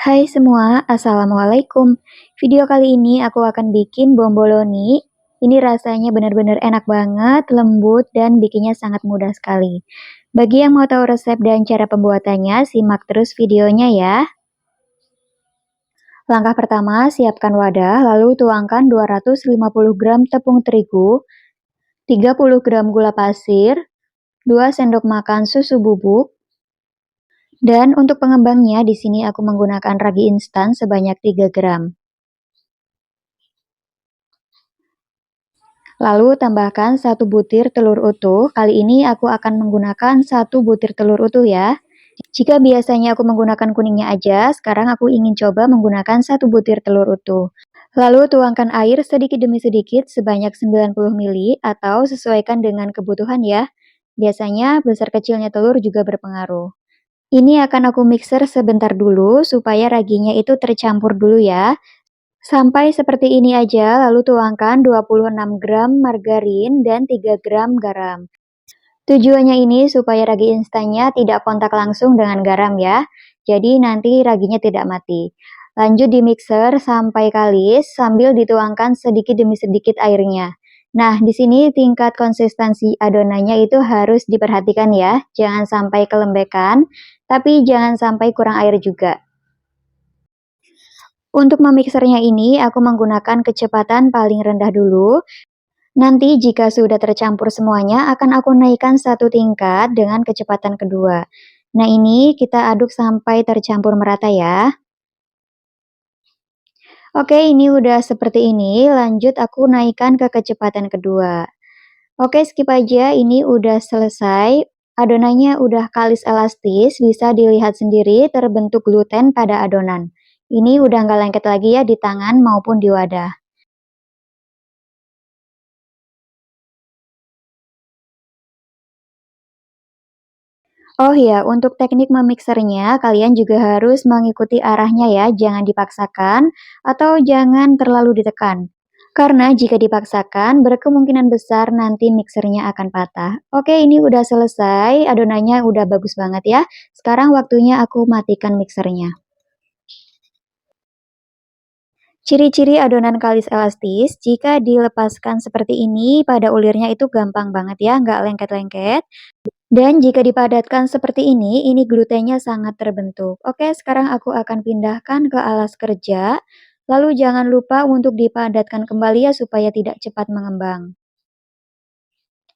Hai semua, Assalamualaikum. Video kali ini aku akan bikin bomboloni. Ini rasanya benar-benar enak banget, lembut, dan bikinnya sangat mudah sekali. Bagi yang mau tahu resep dan cara pembuatannya, simak terus videonya ya. Langkah pertama, siapkan wadah, lalu tuangkan 250 gram tepung terigu, 30 gram gula pasir, 2 sendok makan susu bubuk, dan untuk pengembangnya di sini aku menggunakan ragi instan sebanyak 3 gram. Lalu tambahkan 1 butir telur utuh, kali ini aku akan menggunakan 1 butir telur utuh ya. Jika biasanya aku menggunakan kuningnya aja, sekarang aku ingin coba menggunakan 1 butir telur utuh. Lalu tuangkan air sedikit demi sedikit sebanyak 90 ml atau sesuaikan dengan kebutuhan ya. Biasanya besar kecilnya telur juga berpengaruh. Ini akan aku mixer sebentar dulu supaya raginya itu tercampur dulu ya. Sampai seperti ini aja, lalu tuangkan 26 gram margarin dan 3 gram garam. Tujuannya ini supaya ragi instannya tidak kontak langsung dengan garam ya, jadi nanti raginya tidak mati. Lanjut di mixer sampai kalis sambil dituangkan sedikit demi sedikit airnya. Nah, di sini tingkat konsistensi adonannya itu harus diperhatikan ya, jangan sampai kelembekan, tapi jangan sampai kurang air juga. Untuk memixernya ini, aku menggunakan kecepatan paling rendah dulu. Nanti jika sudah tercampur semuanya, akan aku naikkan 1 tingkat dengan kecepatan kedua. Nah ini kita aduk sampai tercampur merata ya. Oke, ini udah seperti ini, lanjut aku naikkan ke kecepatan kedua. Oke, skip aja, ini udah selesai. Adonannya udah kalis elastis, bisa dilihat sendiri terbentuk gluten pada adonan. Ini udah nggak lengket lagi ya di tangan maupun di wadah. Oh ya, untuk teknik memixernya, kalian juga harus mengikuti arahnya ya, jangan dipaksakan atau jangan terlalu ditekan. Karena jika dipaksakan, berkemungkinan besar nanti mixernya akan patah. Oke, ini udah selesai, adonannya udah bagus banget ya. Sekarang waktunya aku matikan mixernya. Ciri-ciri adonan kalis elastis, jika dilepaskan seperti ini, pada ulirnya itu gampang banget ya, nggak lengket-lengket. Dan jika dipadatkan seperti ini glutennya sangat terbentuk. Oke, sekarang aku akan pindahkan ke alas kerja. Lalu jangan lupa untuk dipadatkan kembali ya supaya tidak cepat mengembang.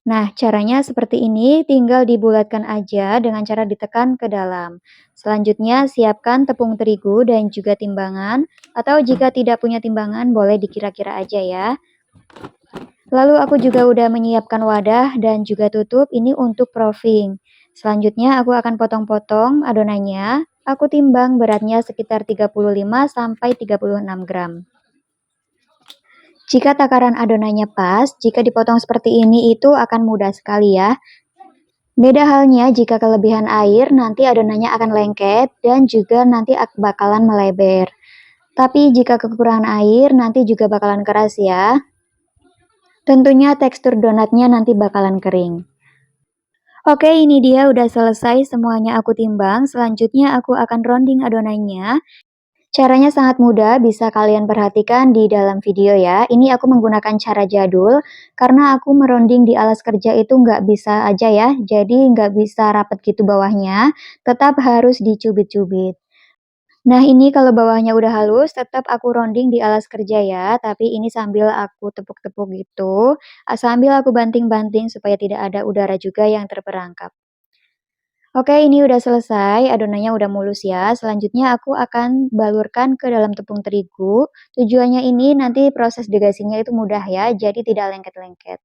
Nah, caranya seperti ini, tinggal dibulatkan aja dengan cara ditekan ke dalam. Selanjutnya, siapkan tepung terigu dan juga timbangan, atau jika tidak punya timbangan, boleh dikira-kira aja ya. Lalu aku juga udah menyiapkan wadah dan juga tutup ini untuk proofing. Selanjutnya aku akan potong-potong adonannya. Aku timbang beratnya sekitar 35–36 gram. Jika takaran adonannya pas, jika dipotong seperti ini itu akan mudah sekali ya. Beda halnya jika kelebihan air, nanti adonannya akan lengket dan juga nanti bakalan melebar. Tapi jika kekurangan air, nanti juga bakalan keras ya. Tentunya tekstur donatnya nanti bakalan kering. Oke, ini dia udah selesai semuanya aku timbang. Selanjutnya aku akan rounding adonannya. Caranya sangat mudah, bisa kalian perhatikan di dalam video ya. Ini aku menggunakan cara jadul, karena aku meronding di alas kerja itu nggak bisa aja ya. Jadi nggak bisa rapet gitu bawahnya, tetap harus dicubit-cubit. Nah ini kalau bawahnya udah halus, tetap aku rounding di alas kerja ya, tapi ini sambil aku tepuk-tepuk gitu, sambil aku banting-banting supaya tidak ada udara juga yang terperangkap. Oke, ini udah selesai, adonannya udah mulus ya. Selanjutnya aku akan balurkan ke dalam tepung terigu. Tujuannya ini nanti proses degasinya itu mudah ya, jadi tidak lengket-lengket.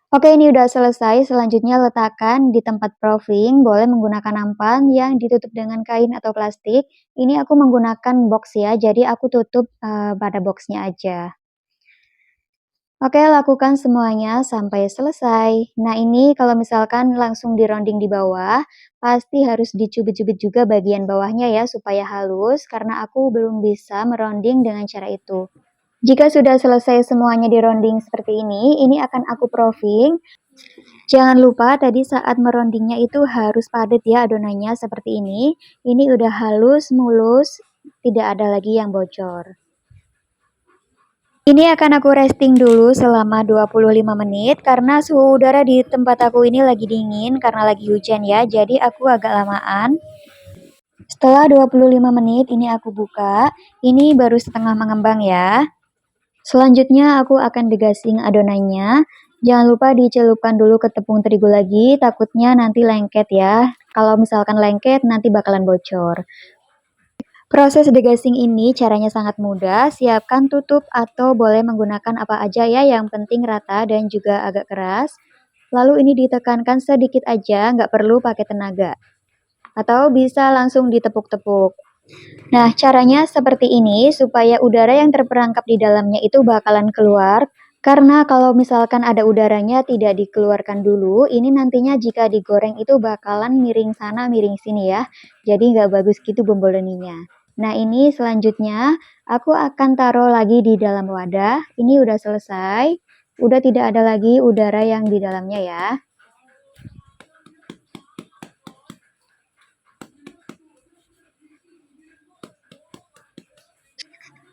Oke, ini udah selesai. Selanjutnya letakkan di tempat proofing, boleh menggunakan nampan yang ditutup dengan kain atau plastik. Ini aku menggunakan box ya, jadi aku tutup pada boxnya aja. Oke, lakukan semuanya sampai selesai. Nah, ini kalau misalkan langsung di-rounding di bawah, pasti harus dicubit-cubit juga bagian bawahnya ya, supaya halus, karena aku belum bisa merounding dengan cara itu. Jika sudah selesai semuanya di-rounding seperti ini akan aku proofing. Jangan lupa tadi saat merondingnya itu harus padat ya adonannya seperti ini. Ini udah halus, mulus, tidak ada lagi yang bocor. Ini akan aku resting dulu selama 25 menit karena suhu udara di tempat aku ini lagi dingin karena lagi hujan ya, jadi aku agak lamaan. Setelah 25 menit ini aku buka, ini baru setengah mengembang ya. Selanjutnya aku akan degasing adonannya. Jangan lupa dicelupkan dulu ke tepung terigu lagi, takutnya nanti lengket ya. Kalau misalkan lengket nanti bakalan bocor. Proses degasing ini caranya sangat mudah, siapkan tutup atau boleh menggunakan apa aja ya, yang penting rata dan juga agak keras. Lalu ini ditekankan sedikit aja, nggak perlu pakai tenaga. Atau bisa langsung ditepuk-tepuk. Nah, caranya seperti ini supaya udara yang terperangkap di dalamnya itu bakalan keluar. Karena kalau misalkan ada udaranya tidak dikeluarkan dulu, ini nantinya jika digoreng itu bakalan miring sana miring sini ya. Jadi nggak bagus gitu bomboloninya. Nah ini selanjutnya aku akan taruh lagi di dalam wadah. Ini udah selesai. Udah tidak ada lagi udara yang di dalamnya ya.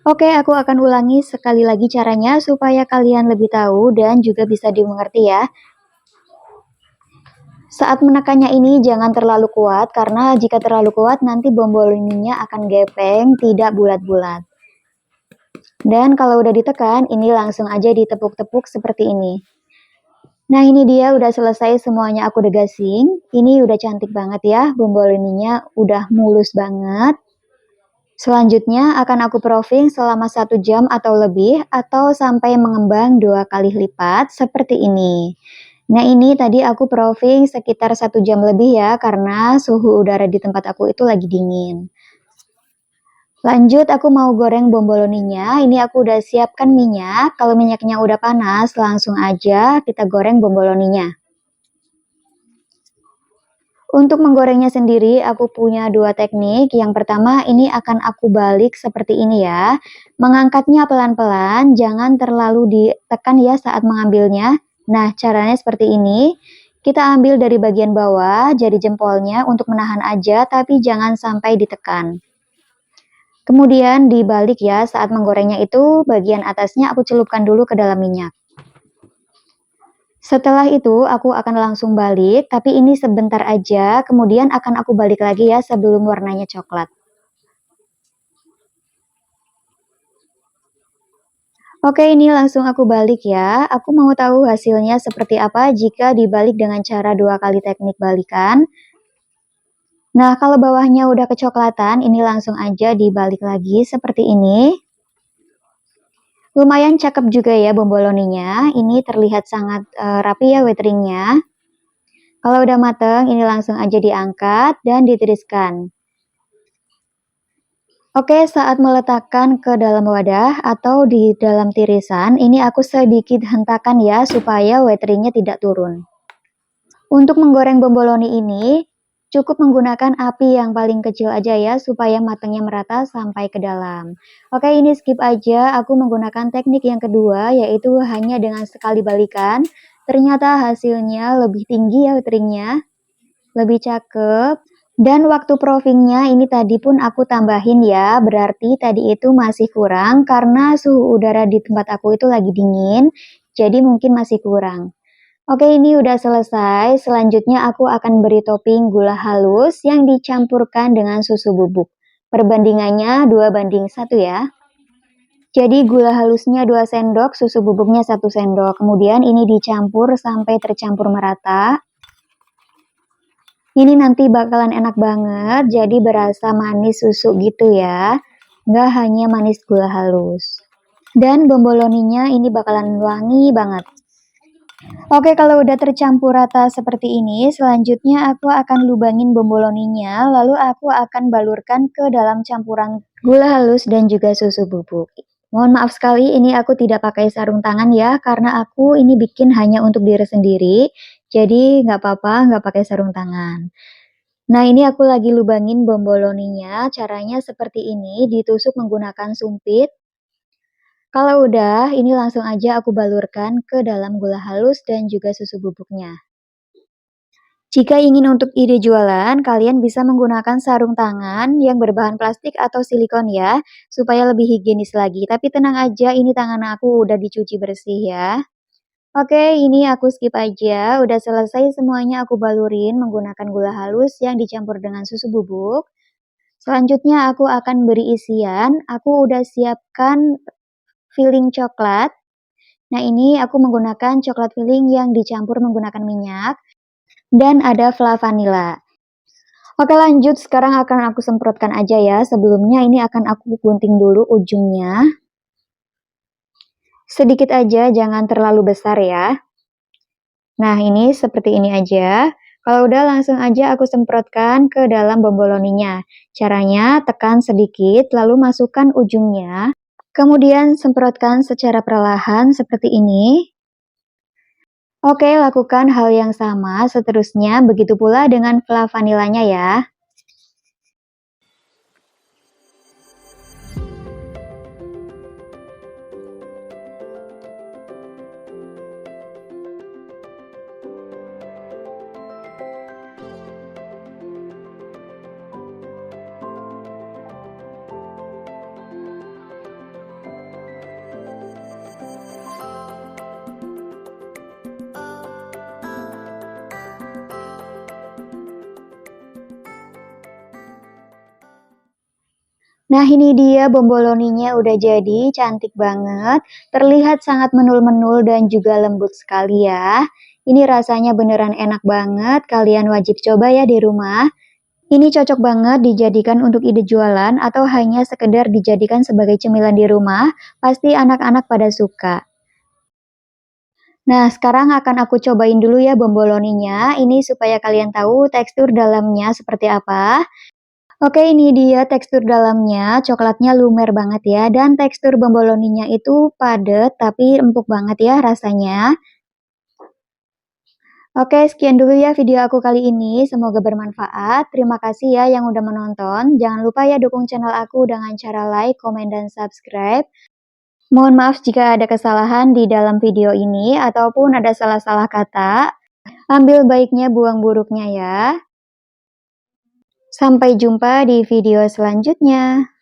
Oke, aku akan ulangi sekali lagi caranya supaya kalian lebih tahu dan juga bisa dimengerti ya. Saat menekannya ini jangan terlalu kuat karena jika terlalu kuat nanti bomboloninya akan gepeng, tidak bulat-bulat. Dan kalau udah ditekan, ini langsung aja ditepuk-tepuk seperti ini. Nah ini dia udah selesai semuanya aku degasing. Ini udah cantik banget ya, bomboloninya udah mulus banget. Selanjutnya akan aku proofing selama 1 jam atau lebih atau sampai mengembang 2 kali lipat seperti ini. Nah ini tadi aku proofing sekitar 1 jam lebih ya karena suhu udara di tempat aku itu lagi dingin. Lanjut aku mau goreng bomboloninya. Ini aku udah siapkan minyak. Kalau minyaknya udah panas langsung aja kita goreng bomboloninya. Untuk menggorengnya sendiri, aku punya 2 teknik. Yang pertama, ini akan aku balik seperti ini ya. Mengangkatnya pelan-pelan, jangan terlalu ditekan ya saat mengambilnya. Nah, caranya seperti ini. Kita ambil dari bagian bawah, jadi jempolnya untuk menahan aja, tapi jangan sampai ditekan. Kemudian dibalik ya, saat menggorengnya itu, bagian atasnya aku celupkan dulu ke dalam minyak. Setelah itu, aku akan langsung balik, tapi ini sebentar aja, kemudian akan aku balik lagi ya sebelum warnanya coklat. Oke, ini langsung aku balik ya. Aku mau tahu hasilnya seperti apa jika dibalik dengan cara 2 kali teknik balikan. Nah, kalau bawahnya udah kecoklatan, ini langsung aja dibalik lagi seperti ini. Lumayan cakep juga ya bomboloninya. Ini terlihat sangat rapi ya weatheringnya. Kalau udah mateng, ini langsung aja diangkat dan ditiriskan. Oke, saat meletakkan ke dalam wadah atau di dalam tirisan, ini aku sedikit hentakan ya supaya weatheringnya tidak turun. Untuk menggoreng bomboloni ini, cukup menggunakan api yang paling kecil aja ya supaya matangnya merata sampai ke dalam. Oke, ini skip aja, aku menggunakan teknik yang kedua yaitu hanya dengan sekali balikan. Ternyata hasilnya lebih tinggi ya weatheringnya, lebih cakep. Dan waktu proofingnya ini tadi pun aku tambahin ya, berarti tadi itu masih kurang karena suhu udara di tempat aku itu lagi dingin, jadi mungkin masih kurang. Oke, ini udah selesai. Selanjutnya aku akan beri topping gula halus yang dicampurkan dengan susu bubuk. Perbandingannya 2:1 ya. Jadi gula halusnya 2 sendok, susu bubuknya 1 sendok. Kemudian ini dicampur sampai tercampur merata. Ini nanti bakalan enak banget, jadi berasa manis susu gitu ya. Nggak hanya manis gula halus. Dan bomboloninya ini bakalan wangi banget. Oke, kalau udah tercampur rata seperti ini, selanjutnya aku akan lubangin bomboloninya, lalu aku akan balurkan ke dalam campuran gula halus dan juga susu bubuk. Mohon maaf sekali, ini aku tidak pakai sarung tangan ya, karena aku ini bikin hanya untuk diri sendiri, jadi nggak apa-apa nggak pakai sarung tangan. Nah, ini aku lagi lubangin bomboloninya, caranya seperti ini, ditusuk menggunakan sumpit. Kalau udah, ini langsung aja aku balurkan ke dalam gula halus dan juga susu bubuknya. Jika ingin untuk ide jualan, kalian bisa menggunakan sarung tangan yang berbahan plastik atau silikon ya, supaya lebih higienis lagi. Tapi tenang aja, ini tangan aku udah dicuci bersih ya. Oke, ini aku skip aja. Udah selesai semuanya aku balurin menggunakan gula halus yang dicampur dengan susu bubuk. Selanjutnya aku akan beri isian. Aku udah siapkan filling coklat. Nah, ini aku menggunakan coklat filling yang dicampur menggunakan minyak dan ada vanilla. Oke, lanjut. Sekarang akan aku semprotkan aja ya. Sebelumnya ini akan aku gunting dulu ujungnya. Sedikit aja, jangan terlalu besar ya. Nah, ini seperti ini aja. Kalau udah langsung aja aku semprotkan ke dalam bomboloninya. Caranya tekan sedikit, lalu masukkan ujungnya. Kemudian semprotkan secara perlahan seperti ini. Oke, lakukan hal yang sama seterusnya, begitu pula dengan vanilanya ya. Nah, ini dia bomboloninya udah jadi, cantik banget. Terlihat sangat menul-menul dan juga lembut sekali ya. Ini rasanya beneran enak banget, kalian wajib coba ya di rumah. Ini cocok banget dijadikan untuk ide jualan atau hanya sekedar dijadikan sebagai cemilan di rumah, pasti anak-anak pada suka. Nah, sekarang akan aku cobain dulu ya bomboloninya, ini supaya kalian tahu tekstur dalamnya seperti apa. Oke, ini dia tekstur dalamnya, coklatnya lumer banget ya, dan tekstur bomboloninya itu padat tapi empuk banget ya rasanya. Oke, sekian dulu ya video aku kali ini, semoga bermanfaat. Terima kasih ya yang udah menonton. Jangan lupa ya dukung channel aku dengan cara like, komen, dan subscribe. Mohon maaf jika ada kesalahan di dalam video ini ataupun ada salah-salah kata. Ambil baiknya, buang buruknya ya. Sampai jumpa di video selanjutnya.